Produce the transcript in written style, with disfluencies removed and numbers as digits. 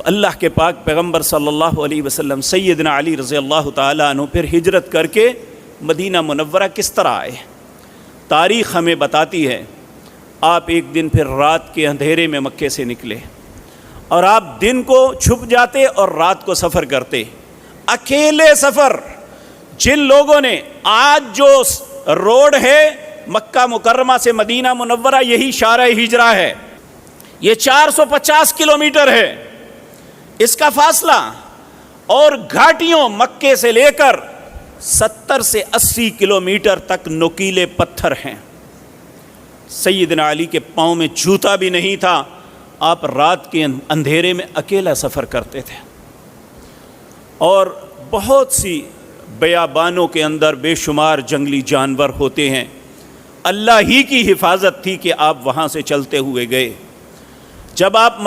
اللہ کے پاک پیغمبر صلی اللہ علیہ وسلم سیدنا علی رضی اللہ تعالیٰ عنہ پھر ہجرت کر کے مدینہ منورہ کس طرح آئے؟ تاریخ ہمیں بتاتی ہے آپ ایک دن پھر رات کے اندھیرے میں مکے سے نکلے اور آپ دن کو چھپ جاتے اور رات کو سفر کرتے، اکیلے سفر۔ جن لوگوں نے آج جو روڈ ہے مکہ مکرمہ سے مدینہ منورہ، یہی شارع ہجرہ ہے، یہ 450 کلومیٹر ہے اس کا فاصلہ، اور گھاٹیوں مکے سے لے کر 70 سے 80 کلومیٹر تک نوکیلے پتھر ہیں۔ سیدنا علی کے پاؤں میں جوتا بھی نہیں تھا، آپ رات کے اندھیرے میں اکیلا سفر کرتے تھے، اور بہت سی بیابانوں کے اندر بے شمار جنگلی جانور ہوتے ہیں، اللہ ہی کی حفاظت تھی کہ آپ وہاں سے چلتے ہوئے گئے۔ جب آپ